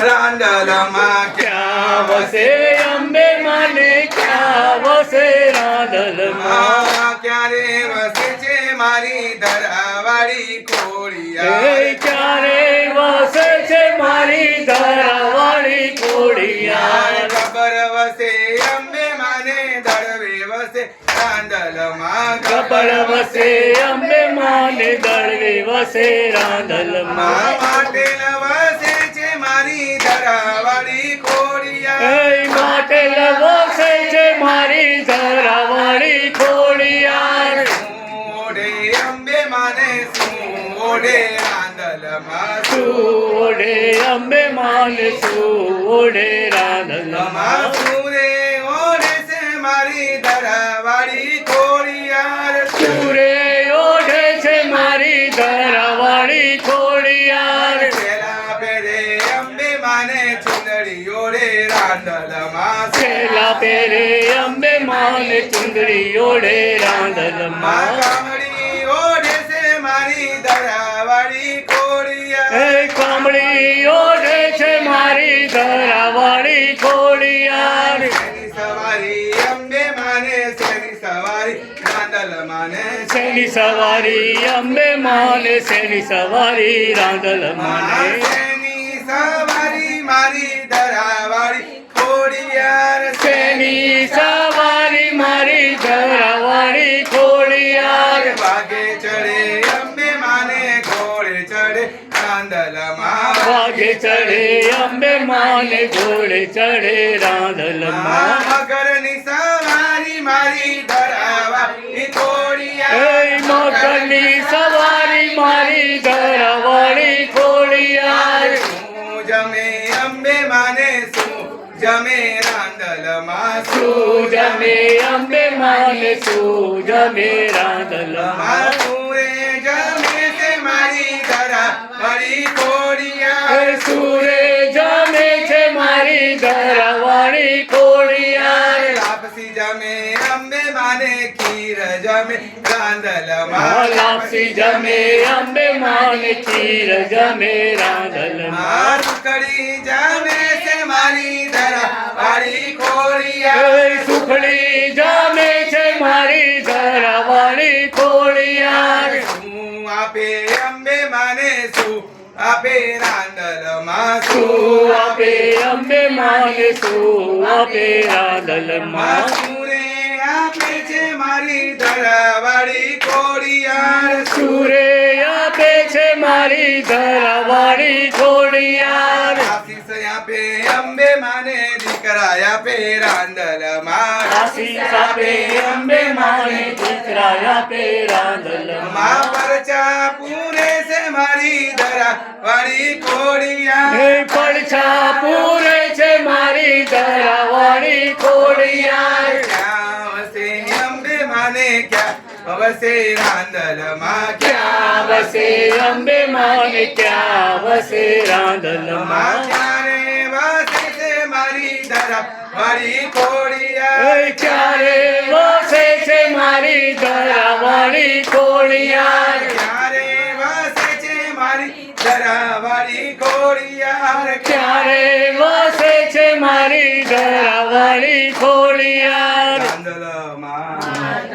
રાંદલમાં ક્યાં વસે અંબે માને ક્યાં વસે રાંદલમાં ક્યારે વસે છે મારી ધરાવાળી ખોડિયાર એ ક્યારે વસે છે મારી ધરાવાળી ખોડિયાર ખબર વસે અંબે માને દળવે વસે રાંદલમાં કપડ વસે અંબે માને દળવે વસે રાંદલમાં માટેલ વસે છે મારી ધરાવાળી ખોડિયાર એ માટે વસે છે મારી ધરાવાળી ખોડિયાર ઓઢે અંબે માને ઓઢે રાંદલમાં સુઓડે અંબે માને સુઓડે રાંદલમાં સૂરે ઓઢે છે મારી ધરાવાળી ખોડિયાર સૂરે ઓઢે છે મારી ધરાવાળી ખોડિયાર પેલા પેરે અંબે માને ચુંદડી ઓઢે રાંદલમાં છેલ્લા પેરે અંબે માને ચુંદડી ઓઢે રાંદલમાં કામડી ઓઢે છે મારી ધરાવાળી ખોડિયાર એ કમળી ઓઢે છે મારી ધરાવાળી ખોડિયાર શેની સવારી અંબે માને શેની સવારી રાંદલમાં ને શેની સવારી અંબે માને શેની સવારી રાંદલમાં શેની સવારી મારી ધરાવાળી ખોડિયાર શેની સવારી મારી ધરાવાળી ખોડિયાર વાગે ચડે અંબે માને ઘોડે ચડે રાંદલમાં વાગે ચડે અંબે માને ઘોડે ચડે રાંદલમાં મગરની સવારી મારી ધરાવાળી ખોડિયાર એ મગરની સવારી મારી ધરાવાળી ખોડિયાર શું જમે અંબે માને શું જમે રાંદલમાં જમે અંબે માને જમે રાંદલમાં સૂરે જમે છે મારી ધરાવાળી ખોડિયાર એ સૂરે જમે છે મારી ધરાવાળી ખોડિયાર લાપસી જમે અંબે માને ખીર જમે રાંદલમાં લાપસી જમે અંબે માને ખીર જમે રાંદલમાં સુખડી જમે છે મારી ધરાવાળી ખોડિયાર એ સુખડી જમે છે મારી ધરાવાળી ખોડિયાર શું આપે અંબે માને શું આપે રાંદલમાં શું આપે અંબે માને શું આપે રાંદલમાં સૂરે આપે છે મારી ધરાવાળી ખોડિયાર સૂરે આપે છે મારી ધરાવાળી ખોડિયાર આશીષ આપે અંબે માને દીકરા આપે રાંદલમાં આશીષ આપે અંબે માને દીકરા આપે રાંદલમાં મા પરચા પૂરે છે મારી ધરાવાળી ખોડિયાર એ પડછા પૂરે છે મારી ધરાવાળી ખોડિયાર ક્યાં વસે અંબે માને ક્યાં વસે રાંદલમાં ક્યાં વસે અંબે માને ક્યાં વસે રાંદલમાં ક્યારે વસે છે મારી ધરાવાળી ખોડિયાર એ ક્યારે વસે છે મારી ધરાવાળી ખોડિયાર ક્યારે વસે છે મારી ધરાવાળી ખોડિયાર ક્યારે વસે છે મારી ધરાવાળી ખોડિયાર રાંદલમાં